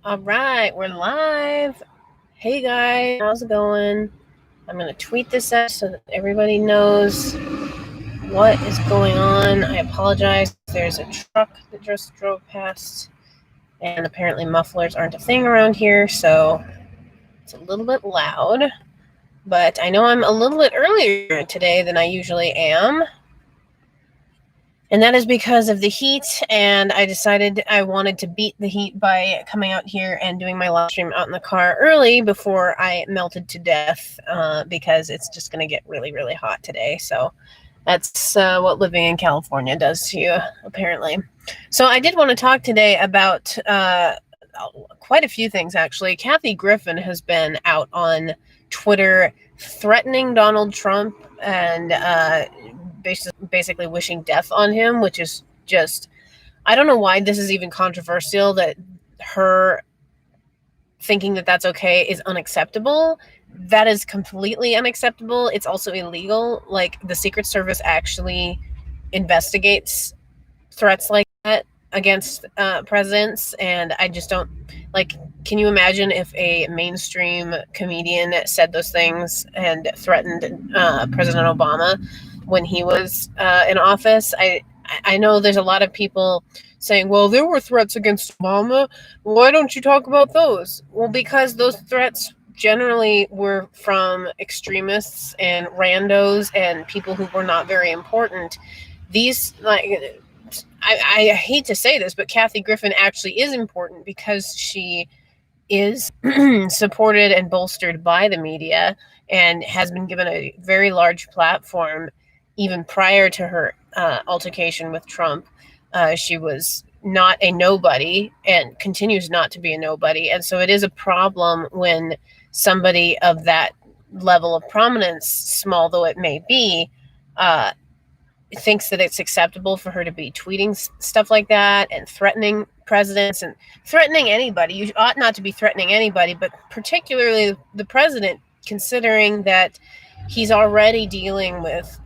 All right, we're live. Hey guys, how's it going? I'm going to tweet this out so that everybody knows what is going on. I apologize. There's a truck that just drove past, and apparently mufflers aren't a thing around here, so it's a little bit loud. But I know I'm a little bit earlier today than I usually am. And that is because of the heat, and I decided I wanted to beat the heat by coming out here and doing my live stream out in the car early before I melted to death, because it's just going to get really, really hot today. So that's what living in California does to you, apparently. So I did want to talk today about quite a few things, actually. Kathy Griffin has been out on Twitter threatening Donald Trump and basically wishing death on him, which is just, I don't know why this is even controversial, that her thinking that that's okay is unacceptable. That is completely unacceptable. It's also illegal. Like, the Secret Service actually investigates threats like that against presidents, and I just don't, like, can you imagine if a mainstream comedian said those things and threatened President Obama when he was in office? I know there's a lot of people saying, well, there were threats against Obama. Why don't you talk about those? Well, because those threats generally were from extremists and randos and people who were not very important. These, like, I hate to say this, but Kathy Griffin actually is important because she is supported and bolstered by the media and has been given a very large platform even prior to her altercation with Trump. She was not a nobody and continues not to be a nobody. And so it is a problem when somebody of that level of prominence, small though it may be, thinks that it's acceptable for her to be tweeting stuff like that and threatening presidents and threatening anybody. You ought not to be threatening anybody, but particularly the president, considering that he's already dealing with,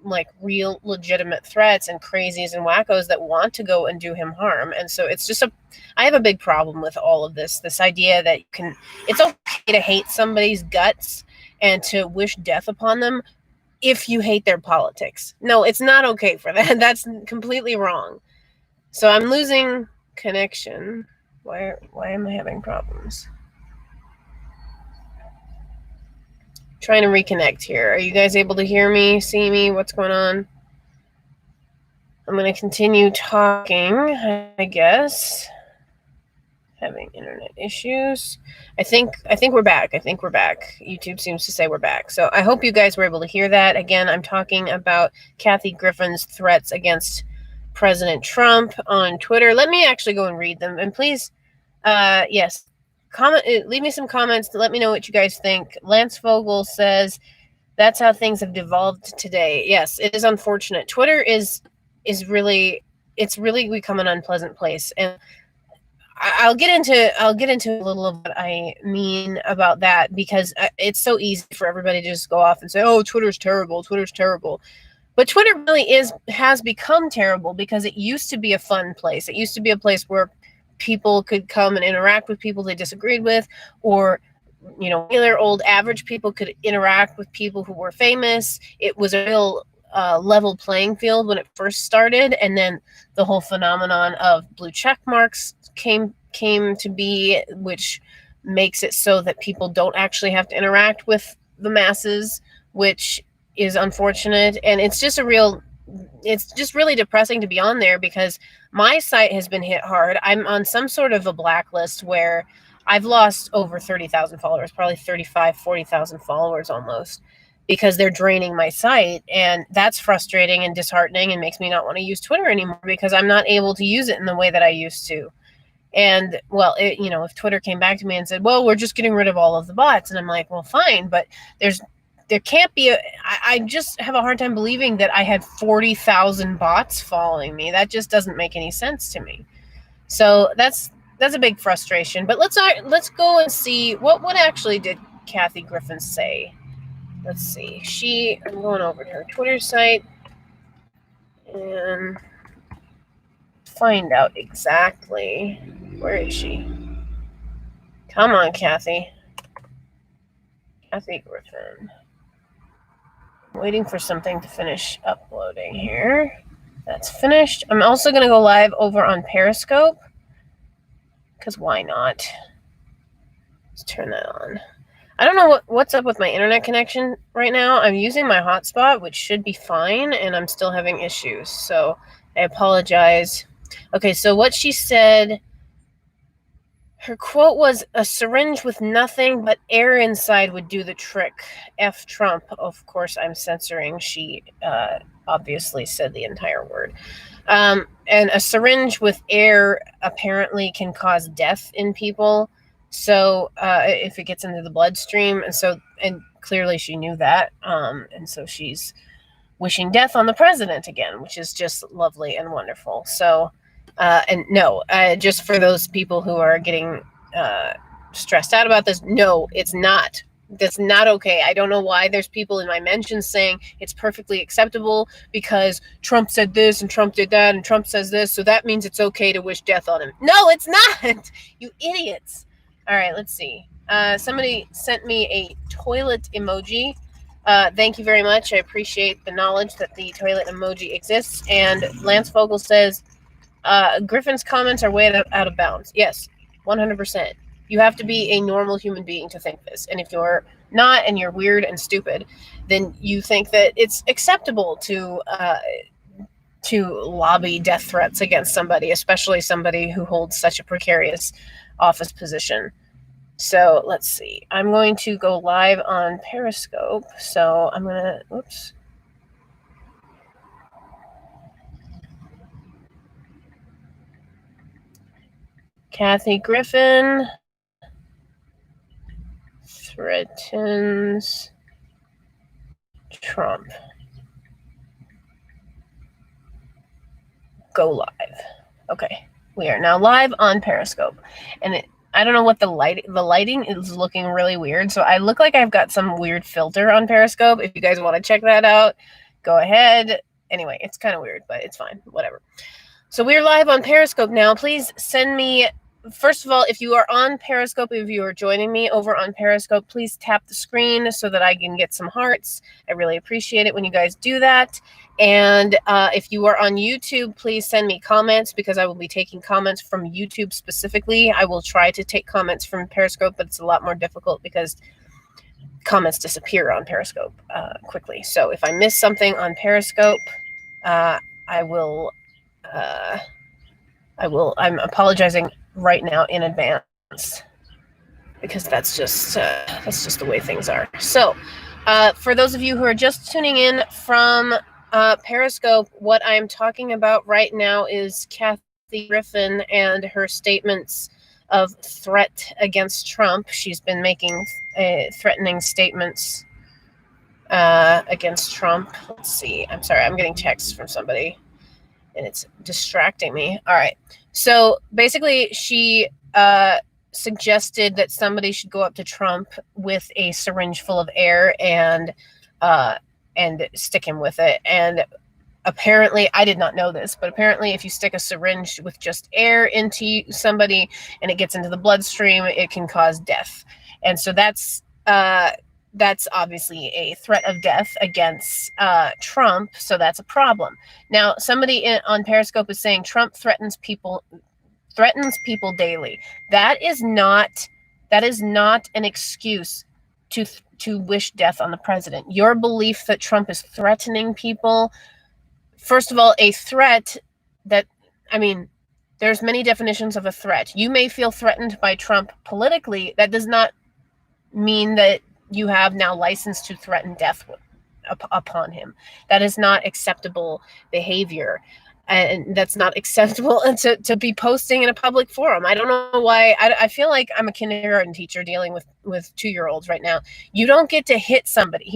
like, real legitimate threats and crazies and wackos that want to go and do him harm. And so it's just I have a big problem with all of this idea that it's okay to hate somebody's guts and to wish death upon them if you hate their politics. No, it's not okay for that. That's completely wrong. So I'm losing connection. Why am I having problems? Trying to reconnect here. Are you guys able to hear me, see me? What's going on? I'm going to continue talking, I guess. Having internet issues. I think we're back. YouTube seems to say we're back. So I hope you guys were able to hear that. Again, I'm talking about Kathy Griffin's threats against President Trump on Twitter. Let me actually go and read them. And please, yes, leave me some comments to let me know what you guys think. Lance Vogel says, that's how things have devolved today. Yes, it is unfortunate. Twitter is really, it's really become an unpleasant place. And I'll get into a little of what I mean about that, because it's so easy for everybody to just go off and say, "Oh, Twitter's terrible. Twitter's terrible." But Twitter really has become terrible because it used to be a fun place. It used to be a place where people could come and interact with people they disagreed with, or, you know, regular old average people could interact with people who were famous. It was a real level playing field when it first started, and then the whole phenomenon of blue check marks came to be, which makes it so that people don't actually have to interact with the masses, which is unfortunate. And it's just really depressing to be on there, because my site has been hit hard. I'm on some sort of a blacklist where I've lost over 30,000 followers, probably 35, 40,000 followers almost, because they're draining my site. And that's frustrating and disheartening and makes me not want to use Twitter anymore, because I'm not able to use it in the way that I used to. And, well, if Twitter came back to me and said, well, we're just getting rid of all of the bots, and I'm like, well, fine, but there can't be I just have a hard time believing that I had 40,000 bots following me. That just doesn't make any sense to me. So that's a big frustration. But let's go and see what actually did Kathy Griffin say. Let's see. I'm going over to her Twitter site and find out exactly. Where is she? Come on, Kathy. Kathy Griffin. I'm waiting for something to finish uploading here. That's finished. I'm also going to go live over on Periscope, because why not? Let's turn that on. I don't know what's up with my internet connection right now. I'm using my hotspot, which should be fine, and I'm still having issues. So I apologize. Okay, so what she said, her quote was, "A syringe with nothing but air inside would do the trick. F Trump." Of course, I'm censoring. She obviously said the entire word. And a syringe with air apparently can cause death in people. So if it gets into the bloodstream, and clearly she knew that, and so she's wishing death on the president again, which is just lovely and wonderful. So, and no, just for those people who are getting stressed out about this, no, it's not. That's not okay. I don't know why there's people in my mentions saying it's perfectly acceptable because Trump said this and Trump did that and Trump says this, so that means it's okay to wish death on him. No, it's not. You idiots. All right, let's see. Somebody sent me a toilet emoji. Thank you very much. I appreciate the knowledge that the toilet emoji exists. And Lance Vogel says, Griffin's comments are way out of bounds. Yes, 100%. You have to be a normal human being to think this. And if you're not, and you're weird and stupid, then you think that it's acceptable to lobby death threats against somebody, especially somebody who holds such a precarious office position. So let's see. I'm going to go live on Periscope. So I'm going to, oops. Kathy Griffin threatens Trump. Go live. Okay. We are now live on Periscope. And I don't know what the lighting is looking really weird. So I look like I've got some weird filter on Periscope. If you guys want to check that out, go ahead. Anyway, it's kind of weird, but it's fine. Whatever. So we're live on Periscope now. Please send me, first of all, if you are on Periscope, if you are joining me over on Periscope, please tap the screen so that I can get some hearts. I really appreciate it when you guys do that. And if you are on YouTube, please send me comments because I will be taking comments from YouTube specifically. I will try to take comments from Periscope, but it's a lot more difficult because comments disappear on Periscope quickly. So if I miss something on Periscope, I'm apologizing right now in advance because that's just the way things are. So for those of you who are just tuning in from Periscope, what I'm talking about right now is Kathy Griffin and her statements of threat against Trump. She's been making threatening statements against Trump. Let's see. I'm sorry. I'm getting texts from somebody and it's distracting me. All right. So basically, she suggested that somebody should go up to Trump with a syringe full of air and stick him with it. And apparently, I did not know this, but apparently if you stick a syringe with just air into somebody and it gets into the bloodstream, it can cause death. And so that's obviously a threat of death against Trump. So that's a problem. Now, somebody on Periscope is saying Trump threatens people daily. That is not an excuse to wish death on the president. Your belief that Trump is threatening people, first of all, a threat that, I mean, there's many definitions of a threat. You may feel threatened by Trump politically. That does not mean that you have now license to threaten death upon him. That is not acceptable behavior. And that's not acceptable to be posting in a public forum. I don't know why. I feel like I'm a kindergarten teacher dealing with 2-year-olds right now. You don't get to hit somebody.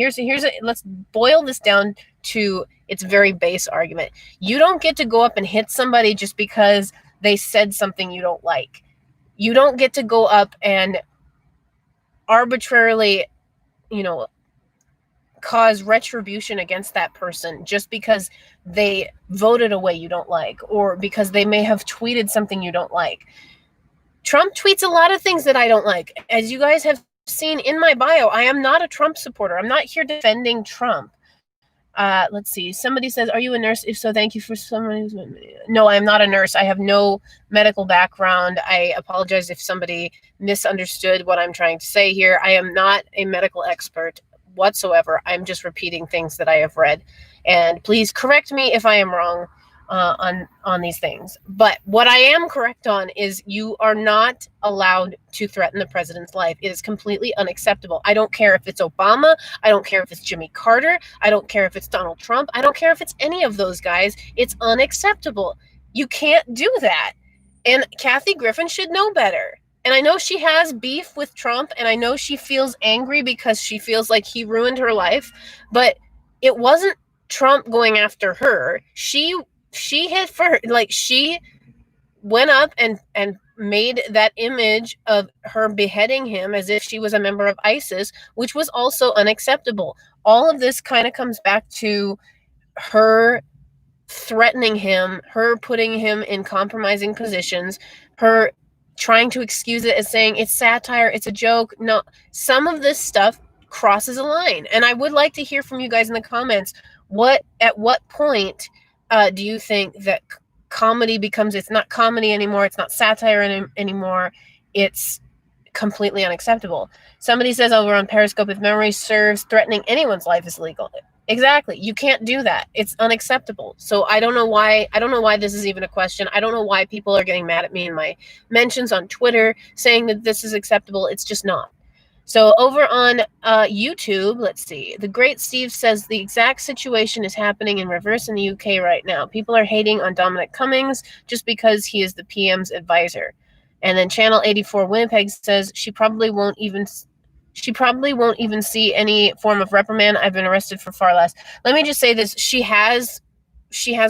Let's boil this down to its very base argument. You don't get to go up and hit somebody just because they said something you don't like. You don't get to go up and arbitrarily, cause retribution against that person just because they voted a way you don't like, or because they may have tweeted something you don't like. Trump tweets a lot of things that I don't like. As you guys have seen in my bio, I am not a Trump supporter. I'm not here defending Trump. Let's see. Somebody says, are you a nurse? If so, thank you for someone. No, I am not a nurse. I have no medical background. I apologize if somebody misunderstood what I'm trying to say here. I am not a medical expert whatsoever. I'm just repeating things that I have read. And please correct me if I am wrong on these things. But what I am correct on is you are not allowed to threaten the president's life. It is completely unacceptable. I don't care if it's Obama. I don't care if it's Jimmy Carter. I don't care if it's Donald Trump. I don't care if it's any of those guys. It's unacceptable. You can't do that. And Kathy Griffin should know better. And I know she has beef with Trump, and I know she feels angry because she feels like he ruined her life, but it wasn't Trump going after her. She hit for her, like she went up and made that image of her beheading him as if she was a member of ISIS, which was also unacceptable. All of this kind of comes back to her threatening him, her putting him in compromising positions, her trying to excuse it as saying it's satire, it's a joke. No, some of this stuff crosses a line. And I would like to hear from you guys in the comments, at what point do you think that comedy becomes, it's not comedy anymore, it's not satire anymore, it's completely unacceptable? Somebody says over on Periscope, if memory serves, threatening anyone's life is legal. Exactly. You can't do that. It's unacceptable. So I don't know why this is even a question. I don't know why people are getting mad at me in my mentions on Twitter saying that this is acceptable. It's just not. So over on YouTube, let's see. The Great Steve says the exact situation is happening in reverse in the UK right now. People are hating on Dominic Cummings just because he is the PM's advisor. And then Channel 84 Winnipeg says she probably won't even see any form of reprimand. I've been arrested for far less. Let me just say this. She has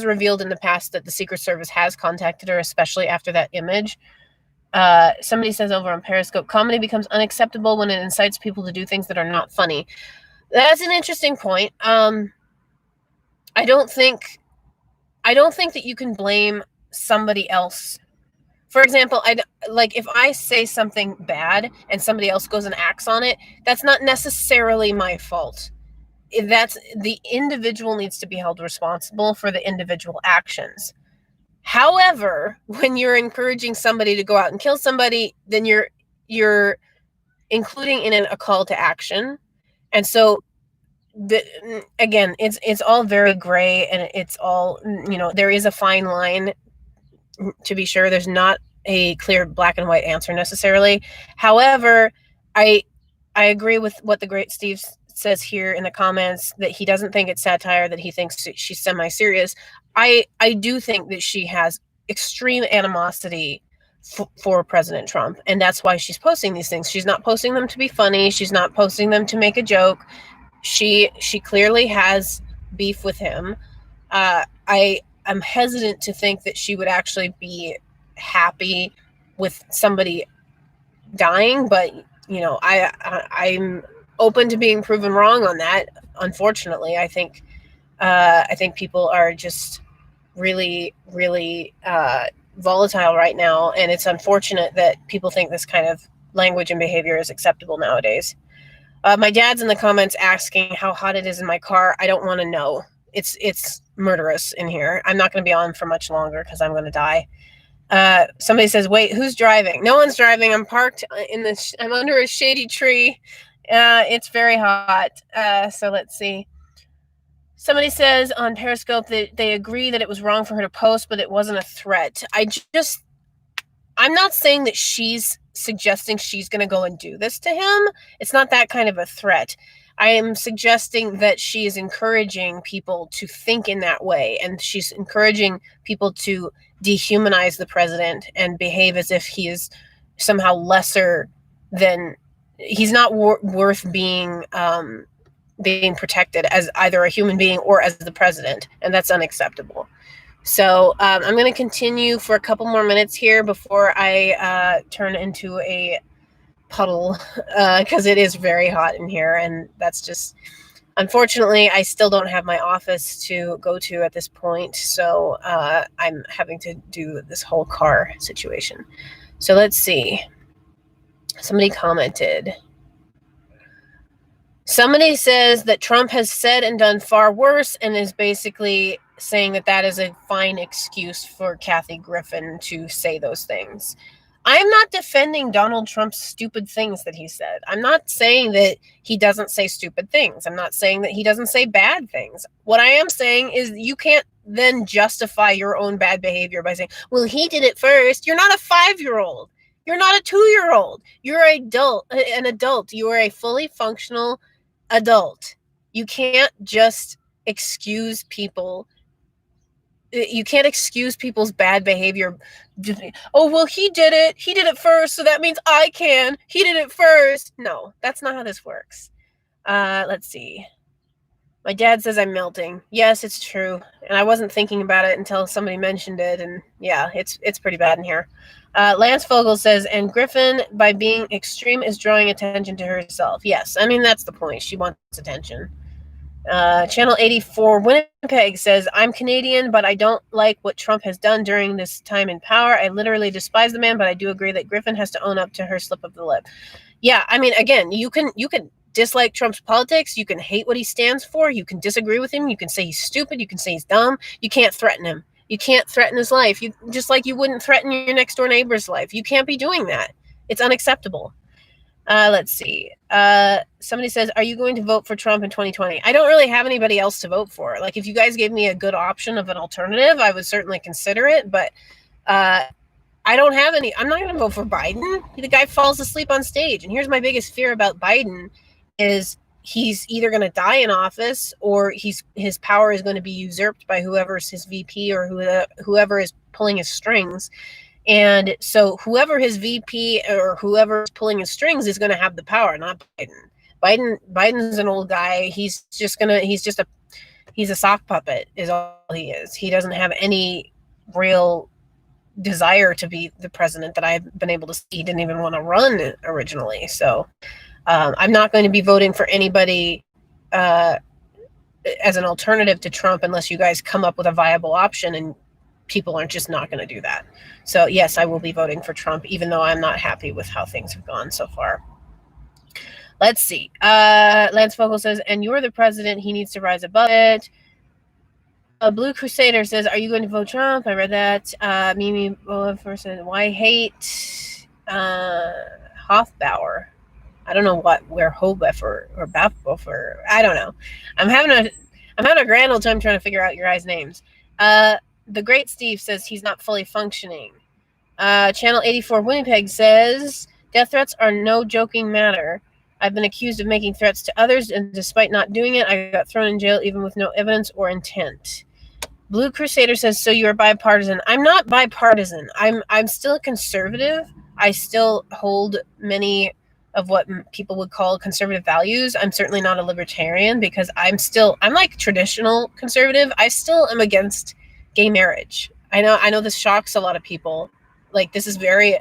revealed in the past that the Secret Service has contacted her, especially after that image. Somebody says over on Periscope, comedy becomes unacceptable when it incites people to do things that are not funny. That's an interesting point. I don't think that you can blame somebody else. For example, if I say something bad and somebody else goes and acts on it, that's not necessarily my fault. That's the individual needs to be held responsible for the individual actions. However, when you're encouraging somebody to go out and kill somebody, then you're including in it a call to action. And so again, it's all very gray, and it's all, there is a fine line. To be sure, there's not a clear black and white answer necessarily. However, I agree with what the Great Steve says here in the comments, that he doesn't think it's satire, that he thinks she's semi-serious. I do think that she has extreme animosity for President Trump, and that's why she's posting these things. She's not posting them to be funny. She's not posting them to make a joke. She clearly has beef with him. I'm hesitant to think that she would actually be happy with somebody dying, but I'm open to being proven wrong on that. Unfortunately, I think people are just really, really volatile right now, and it's unfortunate that people think this kind of language and behavior is acceptable nowadays. My dad's in the comments asking how hot it is in my car. I don't want to know. It's murderous in here. I'm not going to be on for much longer because I'm going to die. Somebody says, wait, who's driving? No one's driving. I'm parked I'm under a shady tree. It's very hot. So let's see. Somebody says on Periscope that they agree that it was wrong for her to post, but it wasn't a threat. I'm not saying that she's suggesting she's going to go and do this to him. It's not that kind of a threat. I am suggesting that she is encouraging people to think in that way, and she's encouraging people to dehumanize the president and behave as if he is somehow lesser than, he's not worth being protected as either a human being or as the president, and that's unacceptable. So I'm going to continue for a couple more minutes here before I turn into a puddle, because it is very hot in here, and that's just, unfortunately, I still don't have my office to go to at this point, so I'm having to do this whole car situation. So let's see. Somebody commented. Somebody says that Trump has said and done far worse and is basically saying that that is a fine excuse for Kathy Griffin to say those things. I'm not defending Donald Trump's stupid things that he said. I'm not saying that he doesn't say stupid things. I'm not saying that he doesn't say bad things. What I am saying is you can't then justify your own bad behavior by saying, well, he did it first. You're not a 5-year-old. You're not a 2-year-old. You're an adult. You are a fully functional adult. You can't just excuse people. You can't excuse people's bad behavior. Oh, well, he did it first, so that means I can. He did it first. No, that's not how this works. Let's see. My dad says I'm melting. Yes, it's true. And I wasn't thinking about it until somebody mentioned it. And yeah, it's pretty bad in here. Lance Fogel says, and Griffin, by being extreme, is drawing attention to herself. Yes, I mean, that's the point. She wants attention. Channel 84 Winnipeg says, I'm Canadian, but I don't like what Trump has done during this time in power. I literally despise the man, but I do agree that Griffin has to own up to her slip of the lip. Yeah, I mean, again, you can dislike Trump's politics. You can hate what he stands for. You can disagree with him. You can say he's stupid. You can say he's dumb. You can't threaten him. You can't threaten his life. You just like you wouldn't threaten your next door neighbor's life. You can't be doing that. It's unacceptable. Let's see. Somebody says, are you going to vote for Trump in 2020? I don't really have anybody else to vote for. Like, if you guys gave me a good option of an alternative, I would certainly consider it. But I don't have any. I'm not going to vote for Biden. The guy falls asleep on stage. And here's my biggest fear about Biden is he's either going to die in office or his power is going to be usurped by whoever's his VP or whoever is pulling his strings. And so whoever his VP or whoever's pulling his strings is going to have the power, not Biden. Biden's an old guy. He's a sock puppet is all he is. He doesn't have any real desire to be the president that I've been able to see. He didn't even want to run originally. So I'm not going to be voting for anybody as an alternative to Trump unless you guys come up with a viable option, and people are just not going to do that. So yes, I will be voting for Trump, even though I'm not happy with how things have gone so far. Let's see. Lance Vogel says, and you're the president. He needs to rise above it. Blue Crusader says, are you going to vote Trump? I read that. Mimi says, why hate Hofbauer? I don't know where Hobeffer or Bafbofer. I don't know. I'm having a grand old time trying to figure out your guys' names. The Great Steve says he's not fully functioning. Channel 84 Winnipeg says, death threats are no joking matter. I've been accused of making threats to others, and despite not doing it, I got thrown in jail even with no evidence or intent. Blue Crusader says, so you're bipartisan. I'm not bipartisan. I'm still a conservative. I still hold many of what people would call conservative values. I'm certainly not a libertarian because I'm like traditional conservative. I still am against gay marriage. I know this shocks a lot of people. Like, this is very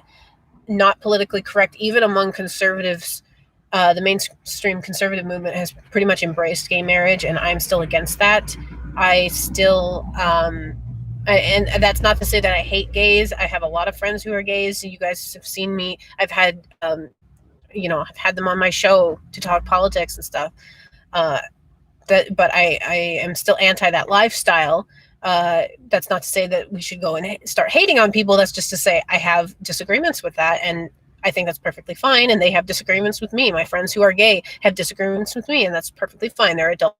not politically correct, even among conservatives. The mainstream conservative movement has pretty much embraced gay marriage, and I'm still against that. I still, and that's not to say that I hate gays. I have a lot of friends who are gays. You guys have seen me. I've had, I've had them on my show to talk politics and stuff. But I am still anti that lifestyle. That's not to say that we should go and start hating on people. That's just to say I have disagreements with that, and I think that's perfectly fine. And they have disagreements with me. My friends who are gay have disagreements with me, and that's perfectly fine. They're adults.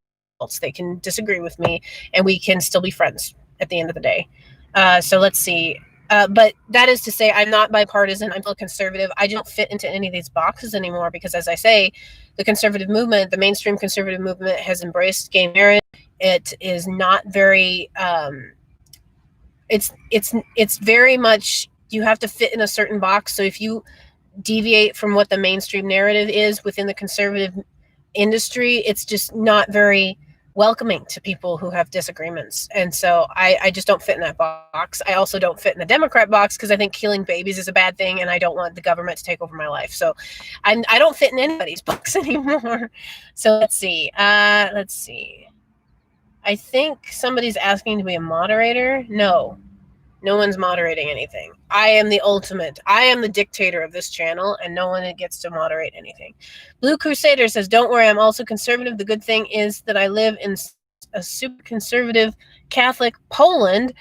They can disagree with me, and we can still be friends at the end of the day. So let's see. But that is to say, I'm not bipartisan. I'm still conservative. I don't fit into any of these boxes anymore because, as I say, the conservative movement, the mainstream conservative movement, has embraced gay marriage. It is not very. It's very much you have to fit in a certain box. So if you deviate from what the mainstream narrative is within the conservative industry, it's just not very welcoming to people who have disagreements. And so I just don't fit in that box. I also don't fit in the Democrat box because I think killing babies is a bad thing, and I don't want the government to take over my life. So I don't fit in anybody's box anymore. So let's see. I think somebody's asking to be a moderator. No. No one's moderating anything. I am the ultimate. I am the dictator of this channel, and no one gets to moderate anything. Blue Crusader says, don't worry, I'm also conservative. The good thing is that I live in a super conservative Catholic Poland.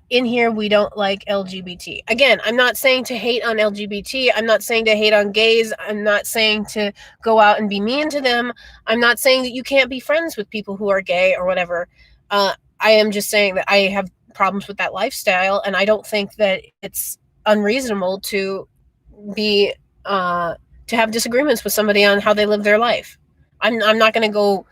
In here, we don't like LGBT. Again, I'm not saying to hate on LGBT. I'm not saying to hate on gays. I'm not saying to go out and be mean to them. I'm not saying that you can't be friends with people who are gay or whatever. I am just saying that I have problems with that lifestyle, and I don't think that it's unreasonable to be to have disagreements with somebody on how they live their life. I'm not going to go,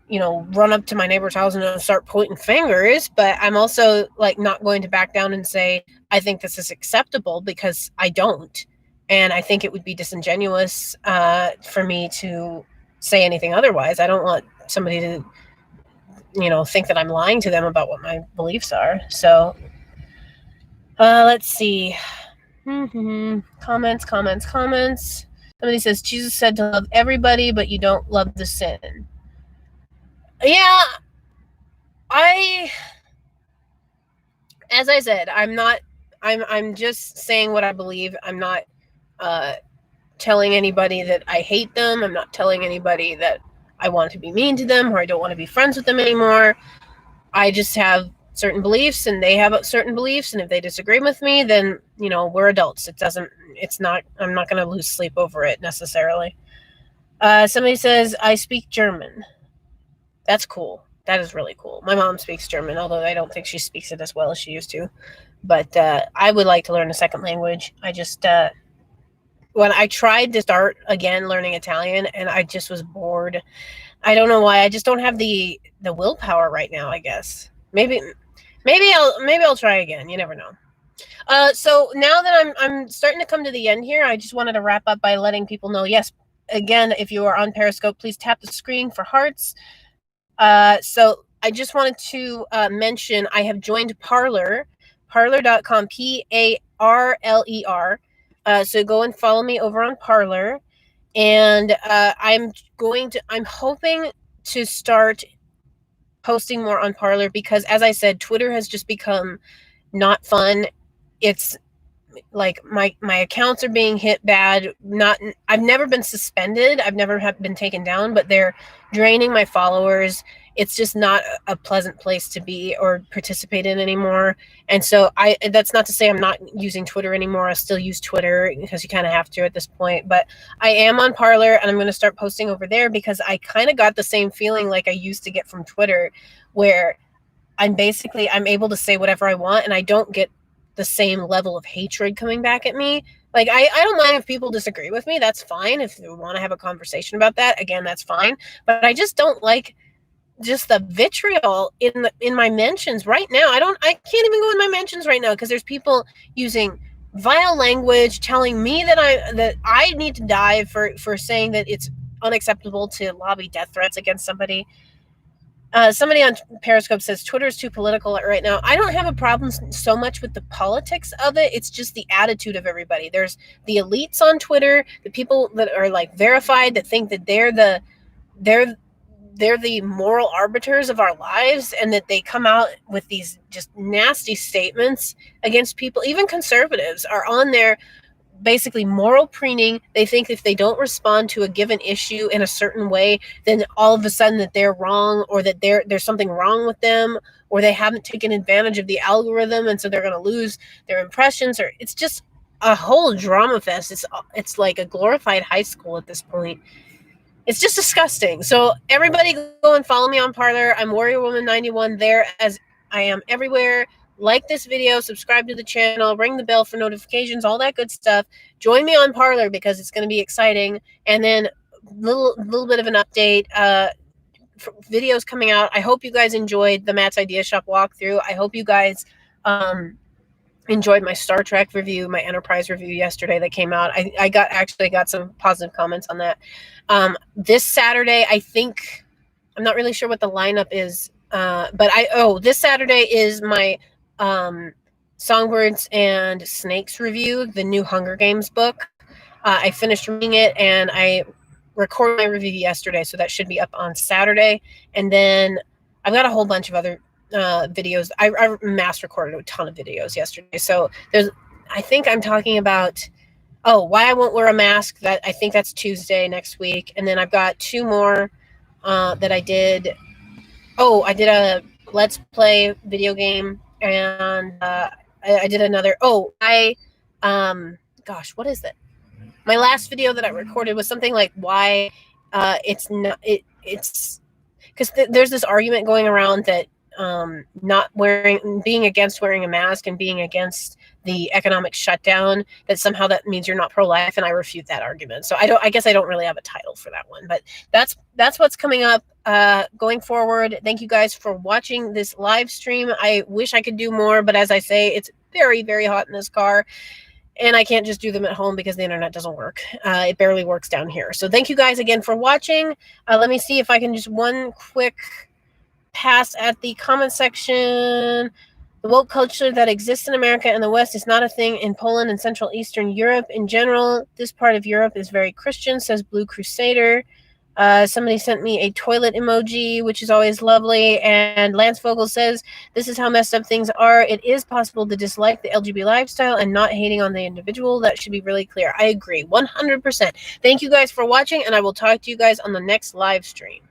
run up to my neighbor's house and start pointing fingers, but I'm also like not going to back down and say I think this is acceptable, because I don't, and I think it would be disingenuous for me to say anything otherwise. I don't want somebody to think that I'm lying to them about what my beliefs are. So let's see. Comments. Somebody says, Jesus said to love everybody, but you don't love the sin. Yeah, as I said, I'm just saying what I believe. I'm not telling anybody that I hate them. I'm not telling anybody that I want to be mean to them or I don't want to be friends with them anymore. I just have certain beliefs and they have certain beliefs, and if they disagree with me, then we're adults. I'm not going to lose sleep over it necessarily. Somebody says, I speak German. That's cool. That is really cool. My mom speaks German, although I don't think she speaks it as well as she used to. But I would like to learn a second language. I just when I tried to start again learning Italian, and I just was bored. I don't know why. I just don't have the willpower right now, I guess. Maybe I'll try again. You never know. So now that I'm starting to come to the end here, I just wanted to wrap up by letting people know, yes, again, if you are on Periscope, please tap the screen for hearts. So I just wanted to mention I have joined Parler, parler.com, Parler. So go and follow me over on Parler. And I'm hoping to start posting more on Parler, because as I said, Twitter has just become not fun. It's like my accounts are being hit bad. I've never been suspended. I've never been taken down, but they're draining my followers. It's just not a pleasant place to be or participate in anymore. And so that's not to say I'm not using Twitter anymore. I still use Twitter because you kind of have to at this point, but I am on Parler, and I'm going to start posting over there, because I kind of got the same feeling like I used to get from Twitter, where I'm able to say whatever I want, and I don't get the same level of hatred coming back at me. Like, I don't mind if people disagree with me. That's fine. If you want to have a conversation about that, again, that's fine. But I just don't like just the vitriol in my mentions right now. I can't even go in my mentions right now, because there's people using vile language, telling me that I need to die for saying that it's unacceptable to lobby death threats against somebody. Somebody on Periscope says Twitter is too political right now. I don't have a problem so much with the politics of it. It's just the attitude of everybody. There's the elites on Twitter, the people that are like verified, that think that they're the moral arbiters of our lives, and that they come out with these just nasty statements against people. Even conservatives are on there basically moral preening. They think if they don't respond to a given issue in a certain way, then all of a sudden that they're wrong, or that there's something wrong with them, or they haven't taken advantage of the algorithm, and so they're going to lose their impressions. Or it's just a whole drama fest. It's like a glorified high school at this point. It's just disgusting. So everybody go and follow me on Parler. I'm Warrior Woman 91 there, as I am everywhere. Like this video, subscribe to the channel, ring the bell for notifications, all that good stuff. Join me on Parler, because it's going to be exciting. And then little bit of an update. Videos coming out. I hope you guys enjoyed the Matt's Idea Shop walkthrough. I hope you guys enjoyed my Star Trek review, my Enterprise review yesterday that came out. I got some positive comments on that. This Saturday, I think, I'm not really sure what the lineup is, but this Saturday is my Songbirds and Snakes review, the new Hunger Games book. I finished reading it, and I recorded my review yesterday, so that should be up on Saturday. And then I've got a whole bunch of other videos. I mass recorded a ton of videos yesterday. So I think I'm talking about, why I won't wear a mask. That I think that's Tuesday next week. And then I've got 2 more that I did. Oh, I did a Let's Play video game, and I did another. Gosh, what is it? My last video that I recorded was something like why it's not. It's because there's this argument going around that being against wearing a mask and being against the economic shutdown, that somehow that means you're not pro-life, and I refute that argument. So I guess I don't really have a title for that one, but that's what's coming up going forward. Thank you guys for watching this live stream. I wish I could do more, but as I say, it's very, very hot in this car, and I can't just do them at home because the internet doesn't work. It barely works down here. So thank you guys again for watching. Let me see if I can just one quick pass at the comment section. The woke culture that exists in America and the West is not a thing in Poland and Central Eastern Europe in general. This part of Europe is very Christian, says Blue Crusader. Somebody sent me a toilet emoji, which is always lovely. And Lance Vogel says, this is how messed up things are. It is possible to dislike the LGBT lifestyle and not hating on the individual. That should be really clear. I agree, 100%. Thank you guys for watching, and I will talk to you guys on the next live stream.